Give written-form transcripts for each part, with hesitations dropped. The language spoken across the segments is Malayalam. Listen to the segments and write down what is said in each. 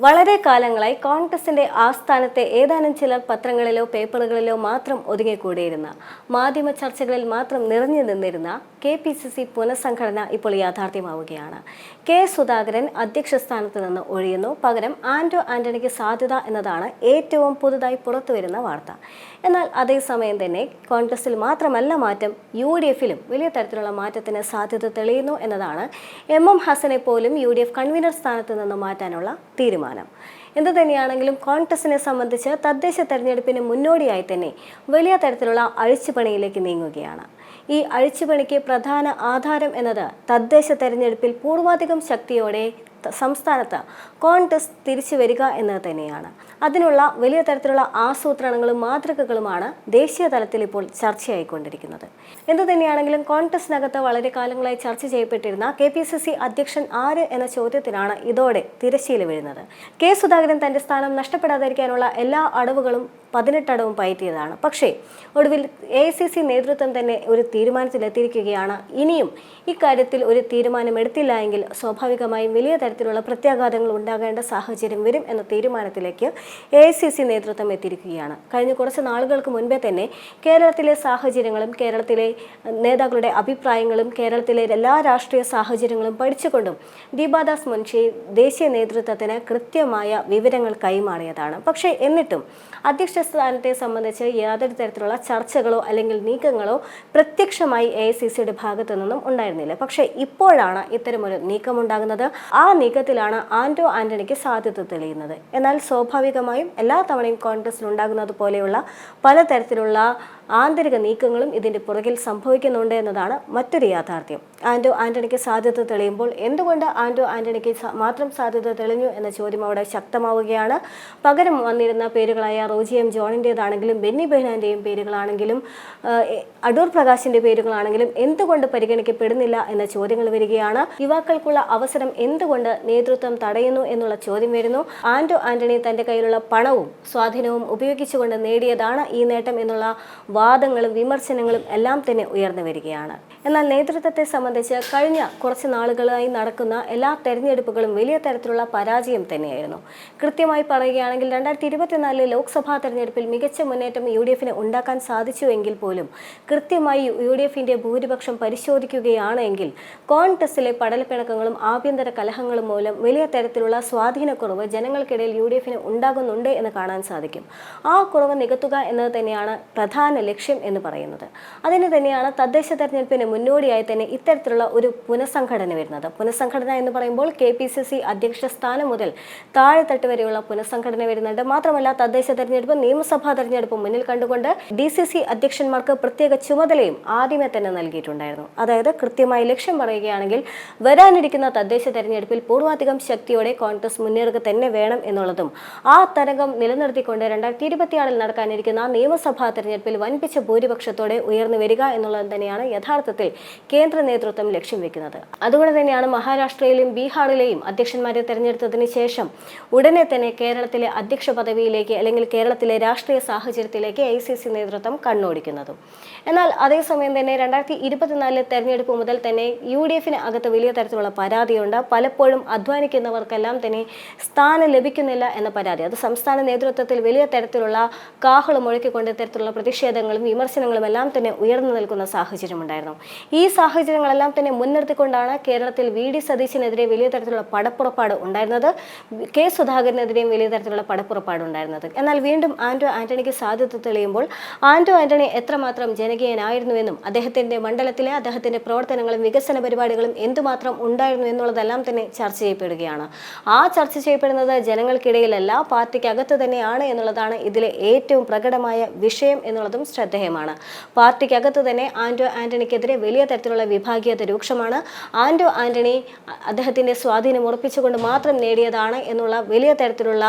വളരെ കാലങ്ങളായി കോൺഗ്രസിന്റെ ആസ്ഥാനത്തെ ഏതാനും ചിലർ പത്രങ്ങളിലോ പേപ്പറുകളിലോ മാത്രം ഒതുങ്ങിക്കൂടിയിരുന്ന മാധ്യമ ചർച്ചകളിൽ മാത്രം നിറഞ്ഞു നിന്നിരുന്ന KPCC പുനഃസംഘടന ഇപ്പോൾ യാഥാർത്ഥ്യമാവുകയാണ്. കെ സുധാകരൻ അധ്യക്ഷ സ്ഥാനത്ത് നിന്ന് ഒഴിയുന്നു, പകരം ആന്റോ ആന്റണിക്ക് സാധ്യത എന്നതാണ് ഏറ്റവും പുതുതായി പുറത്തുവരുന്ന വാർത്ത. എന്നാൽ അതേസമയം തന്നെ കോൺഗ്രസിൽ മാത്രമല്ല മാറ്റം, UDFിലും വലിയ തരത്തിലുള്ള മാറ്റത്തിന് സാധ്യത തെളിയുന്നു എന്നതാണ് MM ഹസനെ പോലും UDF കൺവീനർ സ്ഥാനത്ത് നിന്ന് മാറ്റാനുള്ള തീരുമാനം. എന്തു തന്നെയാണെങ്കിലും കോൺഗ്രസിനെ സംബന്ധിച്ച് തദ്ദേശ തെരഞ്ഞെടുപ്പിന് മുന്നോടിയായി തന്നെ വലിയ തരത്തിലുള്ള അഴിച്ചുപണിയിലേക്ക് നീങ്ങുകയാണ്. ഈ അഴിച്ചുപണിക്ക് പ്രധാന ആധാരം എന്നത് തദ്ദേശ തെരഞ്ഞെടുപ്പിൽ പൂർവാധികം ശക്തിയോടെ സംസ്ഥാനത്ത് കോൺഗ്രസ് തിരിച്ചു വരിക എന്നത് തന്നെയാണ്. അതിനുള്ള വലിയ തരത്തിലുള്ള ആസൂത്രണങ്ങളും മാതൃകകളുമാണ് ദേശീയ തലത്തിൽ ഇപ്പോൾ ചർച്ചയായിക്കൊണ്ടിരിക്കുന്നത്. എന്തു തന്നെയാണെങ്കിലും കോൺഗ്രസിനകത്ത് വളരെ കാലങ്ങളായി ചർച്ച ചെയ്യപ്പെട്ടിരുന്ന KPCC അധ്യക്ഷൻ ആര് എന്ന ചോദ്യത്തിനാണ് ഇതോടെ തിരശ്ശീല വീഴുന്നത്. കെ സുധാകരൻ തന്റെ സ്ഥാനം നഷ്ടപ്പെടാതിരിക്കാനുള്ള എല്ലാ അടവുകളും 18 അടവും പയറ്റിയതാണ്. പക്ഷേ ഒടുവിൽ AICC നേതൃത്വം തന്നെ ഒരു തീരുമാനത്തിലെത്തിയിരിക്കുകയാണ്. ഇനിയും ഇക്കാര്യത്തിൽ ഒരു തീരുമാനമെടുത്തില്ല എങ്കിൽ സ്വാഭാവികമായും വലിയ തരത്തിലുള്ള പ്രത്യാഘാതങ്ങൾ ഉണ്ടാകേണ്ട സാഹചര്യം വരും എന്ന തീരുമാനത്തിലേക്ക് AICC നേതൃത്വം എത്തിയിരിക്കുകയാണ്. കഴിഞ്ഞ കുറച്ച് നാളുകൾക്ക് മുൻപേ തന്നെ കേരളത്തിലെ സാഹചര്യങ്ങളും കേരളത്തിലെ നേതാക്കളുടെ അഭിപ്രായങ്ങളും കേരളത്തിലെ എല്ലാ രാഷ്ട്രീയ സാഹചര്യങ്ങളും പഠിച്ചുകൊണ്ടും ദീപാദാസ് മുൻഷി ദേശീയ നേതൃത്വത്തിന് കൃത്യമായ വിവരങ്ങൾ കൈമാറിയതാണ്. പക്ഷേ എന്നിട്ടും അധ്യക്ഷ സ്ഥാനത്തെ സംബന്ധിച്ച് യാതൊരു തരത്തിലുള്ള ചർച്ചകളോ അല്ലെങ്കിൽ നീക്കങ്ങളോ പ്രത്യക്ഷമായി AICCയുടെ ഭാഗത്തു നിന്നും ഉണ്ടായിരുന്നില്ല. പക്ഷേ ഇപ്പോഴാണ് ഇത്തരമൊരു നീക്കമുണ്ടാകുന്നത്. ആ നീക്കത്തിലാണ് ആന്റോ ആന്റണിക്ക് സാധ്യത തെളിയുന്നത്. എന്നാൽ സ്വാഭാവികമായും എല്ലാ തവണയും കോൺഗ്രസിൽ ഉണ്ടാകുന്നത് പോലെയുള്ള പലതരത്തിലുള്ള ആന്തരിക നീക്കങ്ങളും ഇതിൻ്റെ പുറകിൽ സംഭവിക്കുന്നുണ്ട് എന്നതാണ് മറ്റൊരു യാഥാർത്ഥ്യം. ആന്റോ ആന്റണിക്ക് സാധ്യത തെളിയുമ്പോൾ എന്തുകൊണ്ട് ആന്റോ ആന്റണിക്ക് മാത്രം സാധ്യത തെളിഞ്ഞു എന്ന ചോദ്യം അവിടെ ശക്തമാവുകയാണ്. പകരം വന്നിരുന്ന പേരുകളായ റോജി M ജോണിൻ്റേതാണെങ്കിലും ബെന്നി ബെഹനാൻ്റെയും പേരുകളാണെങ്കിലും അടൂർ പ്രകാശിൻ്റെ പേരുകളാണെങ്കിലും എന്തുകൊണ്ട് പരിഗണിക്കപ്പെടുന്നില്ല എന്ന ചോദ്യങ്ങൾ വരികയാണ്. യുവാക്കൾക്കുള്ള അവസരം എന്തുകൊണ്ട് നേതൃത്വം തടയുന്നു എന്നുള്ള ചോദ്യം വരുന്നു. ആന്റോ ആന്റണി തൻ്റെ കയ്യിലുള്ള പണവും സ്വാധീനവും ഉപയോഗിച്ചുകൊണ്ട് നേടിയതാണ് ഈ നേട്ടം എന്നുള്ള വാദങ്ങളും വിമർശനങ്ങളും എല്ലാം തന്നെ ഉയർന്നു വരികയാണ്. എന്നാൽ നേതൃത്വത്തെ സംബന്ധിച്ച് കഴിഞ്ഞ കുറച്ച് നാളുകളായി നടക്കുന്ന എല്ലാ തെരഞ്ഞെടുപ്പുകളും വലിയ തരത്തിലുള്ള പരാജയം തന്നെയായിരുന്നു. കൃത്യമായി പറയുകയാണെങ്കിൽ 2024 ലോക്സഭാ തെരഞ്ഞെടുപ്പിൽ മികച്ച മുന്നേറ്റം UDFിന് ഉണ്ടാക്കാൻ സാധിച്ചുവെങ്കിൽ പോലും കൃത്യമായി UDFിൻ്റെ ഭൂരിപക്ഷം പരിശോധിക്കുകയാണെങ്കിൽ കോൺഗ്രസിലെ പടലപ്പിണക്കങ്ങളും ആഭ്യന്തര കലഹങ്ങളും മൂലം വലിയ തരത്തിലുള്ള സ്വാധീനക്കുറവ് ജനങ്ങൾക്കിടയിൽ UDFിന് ഉണ്ടാകുന്നുണ്ട് എന്ന് കാണാൻ സാധിക്കും. ആ കുറവ് നികത്തുക എന്നത് തന്നെയാണ് പ്രധാന ലക്ഷ്യം എന്ന് പറയുന്നത്. അതിന് തന്നെയാണ് തദ്ദേശ തെരഞ്ഞെടുപ്പിന് മുന്നോടിയായി തന്നെ ഇത്തരത്തിലുള്ള ഒരു പുനഃസംഘടന വരുന്നത്. പുനഃസംഘടന എന്ന് പറയുമ്പോൾ KPCC അധ്യക്ഷ സ്ഥാനം മുതൽ താഴെത്തട്ട് വരെയുള്ള പുനഃസംഘടന വരുന്നുണ്ട്. മാത്രമല്ല തദ്ദേശ തെരഞ്ഞെടുപ്പ് നിയമസഭാ തെരഞ്ഞെടുപ്പ് മുന്നിൽ കണ്ടുകൊണ്ട് DCC അധ്യക്ഷന്മാർക്ക് പ്രത്യേക ചുമതലയും ആദ്യമേ തന്നെ നൽകിയിട്ടുണ്ടായിരുന്നു. അതായത് കൃത്യമായി ലക്ഷ്യം പറയുകയാണെങ്കിൽ വരാനിരിക്കുന്ന തദ്ദേശ തെരഞ്ഞെടുപ്പിൽ പൂർവാധികം ശക്തിയോടെ കോൺഗ്രസ് മുന്നേറുക തന്നെ വേണം എന്നുള്ളതും ആ തരംഗം നിലനിർത്തിക്കൊണ്ട് 2026 നടക്കാനിരിക്കുന്ന നിയമസഭാ തെരഞ്ഞെടുപ്പിൽ വൻപിച്ച ഭൂരിപക്ഷത്തോടെ ഉയർന്നു വരിക എന്നുള്ളത് തന്നെയാണ് യഥാർത്ഥത്തിൽ കേന്ദ്ര നേതൃത്വം ലക്ഷ്യം വെക്കുന്നത്. അതുകൊണ്ട് തന്നെയാണ് മഹാരാഷ്ട്രയിലെയും ബീഹാറിലെയും അധ്യക്ഷന്മാരെ തെരഞ്ഞെടുത്തതിന് ശേഷം ഉടനെ തന്നെ കേരളത്തിലെ അധ്യക്ഷ പദവിയിലേക്ക് അല്ലെങ്കിൽ കേരളത്തിലെ രാഷ്ട്രീയ സാഹചര്യത്തിലേക്ക് AICC നേതൃത്വം കണ്ണോടിക്കുന്നതും. എന്നാൽ അതേസമയം തന്നെ 2024 തെരഞ്ഞെടുപ്പ് മുതൽ തന്നെ UDFിന് അകത്ത് വലിയ തരത്തിലുള്ള പരാതിയുണ്ട്. പലപ്പോഴും അധ്വാനിക്കുന്നവർക്കെല്ലാം തന്നെ സ്ഥാനം ലഭിക്കുന്നില്ല എന്ന പരാതി. അത് സംസ്ഥാന നേതൃത്വത്തിൽ വലിയ തരത്തിലുള്ള കാഹളം മുഴക്കിക്കൊണ്ട് തരത്തിലുള്ള പ്രതിഷേധങ്ങളും വിമർശനങ്ങളും എല്ലാം തന്നെ ഉയർന്നു നിൽക്കുന്ന സാഹചര്യമുണ്ടായിരുന്നു. ഈ സാഹചര്യങ്ങളെല്ലാം തന്നെ മുൻനിർത്തിക്കൊണ്ടാണ് കേരളത്തിൽ VD സതീശനെതിരെ വലിയ തരത്തിലുള്ള പടപ്പുറപ്പാട് ഉണ്ടായിരുന്നത്, കെ സുധാകരനെതിരെയും വലിയ തരത്തിലുള്ള പടപ്പുറപ്പാട് ഉണ്ടായിരുന്നത്. എന്നാൽ വീണ്ടും ആന്റോ ആന്റണിക്ക് സാധ്യത തെളിയുമ്പോൾ ആന്റോ ആന്റണി എത്രമാത്രം ജനകീയനായിരുന്നുവെന്നും അദ്ദേഹത്തിന്റെ മണ്ഡലത്തിലെ അദ്ദേഹത്തിന്റെ പ്രവർത്തനങ്ങളും വികസന പരിപാടികളും എന്തുമാത്രം ഉണ്ടായിരുന്നു എന്നുള്ളതെല്ലാം തന്നെ ചർച്ച ചെയ്യപ്പെടുകയാണ്. ആ ചർച്ച ചെയ്യപ്പെടുന്നത് ജനങ്ങൾക്കിടയിലല്ല, പാർട്ടിക്കകത്ത് തന്നെയാണ് എന്നുള്ളതാണ് ഇതിലെ ഏറ്റവും പ്രകടമായ വിഷയം എന്നുള്ളതും ശ്രദ്ധേയമാണ്. പാർട്ടിക്കകത്ത് തന്നെ ആന്റോ ആന്റണിക്കെതിരെ വലിയ തരത്തിലുള്ള വിഭാഗീയത രൂക്ഷമാണ്. ആന്റോ ആന്റണി അദ്ദേഹത്തിന്റെ സ്വാധീനം ഉറപ്പിച്ചുകൊണ്ട് മാത്രം നേടിയതാണ് എന്നുള്ള വലിയ തരത്തിലുള്ള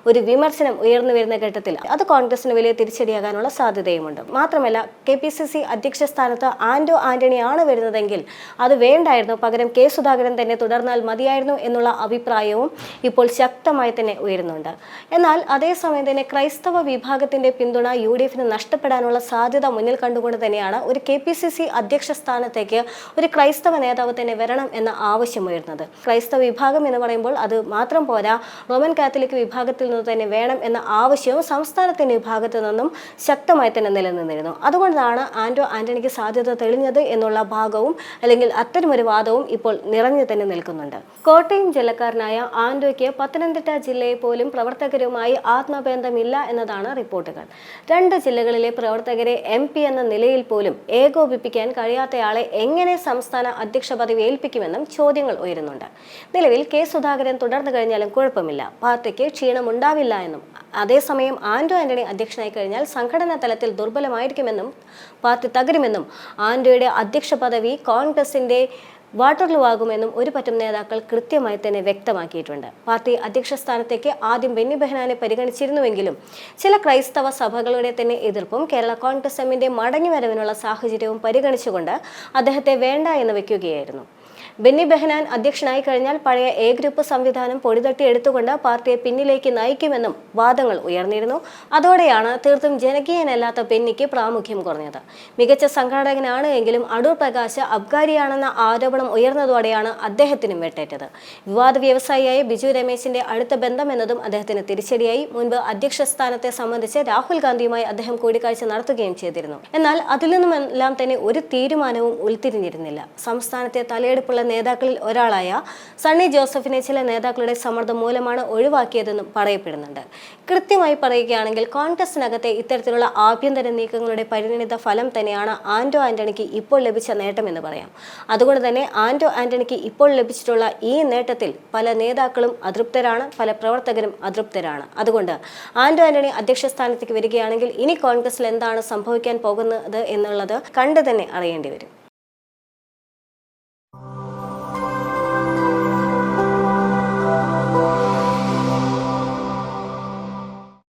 ഒരു വിമർശനം ഉയർന്നു വരുന്ന ഘട്ടത്തിൽ അത് കോൺഗ്രസിന് വലിയ തിരിച്ചടിയാകാനുള്ള സാധ്യതയുമുണ്ട്. മാത്രമല്ല KPCC അധ്യക്ഷ സ്ഥാനത്ത് ആന്റോ ആന്റണിയാണ് വരുന്നതെങ്കിൽ അത് വേണ്ടായിരുന്നു, പകരം കെ സുധാകരൻ തന്നെ തുടർന്നാൽ മതിയായിരുന്നു എന്നുള്ള അഭിപ്രായവും ഇപ്പോൾ ശക്തമായി തന്നെ ഉയരുന്നുണ്ട്. എന്നാൽ അതേസമയം തന്നെ ക്രൈസ്തവ വിഭാഗത്തിന്റെ പിന്തുണ UDFിന് നഷ്ടപ്പെടാനുള്ള എന്നുള്ള സാധ്യത മുന്നിൽ കണ്ടുകൊണ്ട് തന്നെയാണ് ഒരു KPCC അധ്യക്ഷ സ്ഥാനത്തേക്ക് ഒരു ക്രൈസ്തവ നേതാവ് തന്നെ വരണം എന്ന ആവശ്യമുയർന്നത്. ക്രൈസ്തവ വിഭാഗം എന്ന് പറയുമ്പോൾ അത് മാത്രം പോരാ, റോമൻ കാത്തലിക് വിഭാഗത്തിൽ നിന്ന് തന്നെ വേണം എന്ന ആവശ്യവും സംസ്ഥാനത്തിന്റെ വിഭാഗത്തു നിന്നും ശക്തമായി തന്നെ നിലനിന്നിരുന്നു. അതുകൊണ്ടാണ് ആന്റോ ആന്റണിക്ക് സാധ്യത തെളിഞ്ഞത് എന്നുള്ള ഭാഗവും അല്ലെങ്കിൽ അത്തരമൊരു വാദവും ഇപ്പോൾ നിറഞ്ഞു തന്നെ നിൽക്കുന്നുണ്ട്. കോട്ടയം ജില്ലക്കാരനായ ആന്റോയ്ക്ക് പത്തനംതിട്ട ജില്ലയെ പോലും പ്രവർത്തകരുമായി ആത്മബന്ധമില്ല എന്നതാണ് റിപ്പോർട്ടുകൾ. 2 ജില്ലകളിലെ പ്രവർത്തകരെ MP എന്ന നിലയിൽ പോലും ഏകോപിപ്പിക്കാൻ കഴിയാത്തയാളെ എങ്ങനെ സംസ്ഥാന അധ്യക്ഷ പദവി ഏൽപ്പിക്കുമെന്നും ചോദ്യങ്ങൾ ഉയരുന്നുണ്ട്. നിലവിൽ K സുധാകരൻ തുടർന്നു കഴിഞ്ഞാലും കുഴപ്പമില്ല, പാർട്ടിക്ക് ക്ഷീണമുണ്ടാവില്ല എന്നും അതേസമയം ആന്റോ ആന്റണി അധ്യക്ഷനായി കഴിഞ്ഞാൽ സംഘടനാ തലത്തിൽ ദുർബലമായിരിക്കുമെന്നും പാർട്ടി തകരുമെന്നും ആന്റോയുടെ അധ്യക്ഷ പദവി കോൺഗ്രസിന്റെ വാട്ടർലൂ ആകുമെന്നും ഒരു പറ്റം നേതാക്കൾ കൃത്യമായി തന്നെ വ്യക്തമാക്കിയിട്ടുണ്ട്. പാർട്ടി അധ്യക്ഷ സ്ഥാനത്തേക്ക് ആദ്യം ബെന്നി ബെഹനാനെ പരിഗണിച്ചിരുന്നുവെങ്കിലും ചില ക്രൈസ്തവ സഭകളുടെ തന്നെ എതിർപ്പും കേരള കോൺഗ്രസ് എമ്മിന്റെ മടങ്ങിവരവിനുള്ള സാഹചര്യവും പരിഗണിച്ചുകൊണ്ട് അദ്ദേഹത്തെ വേണ്ട എന്ന് വെക്കുകയായിരുന്നു. ബെന്നി ബെഹനാൻ അധ്യക്ഷനായി കഴിഞ്ഞാൽ പഴയ A ഗ്രൂപ്പ് സംവിധാനം പൊടിതട്ടി എടുത്തുകൊണ്ട് പാർട്ടിയെ പിന്നിലേക്ക് നയിക്കുമെന്നും വാദങ്ങൾ ഉയർന്നിരുന്നു. അതോടെയാണ് തീർത്തും ജനകീയനല്ലാത്ത ബെന്നിക്ക് പ്രാമുഖ്യം കുറഞ്ഞത്. മികച്ച സംഘാടകനാണ് എങ്കിലും അടൂർ പ്രകാശ് അബ്കാരിയാണെന്ന ആരോപണം ഉയർന്നതോടെയാണ് അദ്ദേഹത്തിനും വെട്ടേറ്റത്. വിവാദ വ്യവസായിയായ ബിജു രമേശിന്റെ അടുത്ത ബന്ധം എന്നതും അദ്ദേഹത്തിന് തിരിച്ചടിയായി. മുൻപ് അധ്യക്ഷ സ്ഥാനത്തെ സംബന്ധിച്ച് രാഹുൽ ഗാന്ധിയുമായി അദ്ദേഹം കൂടിക്കാഴ്ച നടത്തുകയും ചെയ്തിരുന്നു. എന്നാൽ അതിൽ നിന്നുമെല്ലാം തന്നെ ഒരു തീരുമാനവും ഉൾത്തിരിഞ്ഞിരുന്നില്ല. സംസ്ഥാനത്തെ തലയെടുപ്പുള്ള നേതാക്കളിൽ ഒരാളായ സണ്ണി ജോസഫിനെ ചില നേതാക്കളുടെ സമ്മർദ്ദം മൂലമാണ് ഒഴിവാക്കിയതെന്നും പറയപ്പെടുന്നുണ്ട്. കൃത്യമായി പറയുകയാണെങ്കിൽ കോൺഗ്രസിനകത്തെ ഇത്തരത്തിലുള്ള ആഭ്യന്തര നീക്കങ്ങളുടെ പരിണിത ഫലം തന്നെയാണ് ആന്റോ ആന്റണിക്ക് ഇപ്പോൾ ലഭിച്ച നേട്ടമെന്ന് പറയാം. അതുകൊണ്ട് തന്നെ ആന്റോ ആന്റണിക്ക് ഇപ്പോൾ ലഭിച്ചിട്ടുള്ള ഈ നേട്ടത്തിൽ പല നേതാക്കളും അതൃപ്തരാണ്, പല പ്രവർത്തകരും അതൃപ്തരാണ്. അതുകൊണ്ട് ആന്റോ ആന്റണി അധ്യക്ഷ സ്ഥാനത്തേക്ക് വരികയാണെങ്കിൽ ഇനി കോൺഗ്രസിൽ എന്താണ് സംഭവിക്കാൻ പോകുന്നത് എന്നുള്ളത് കണ്ടു തന്നെ അറിയേണ്ടി വരും.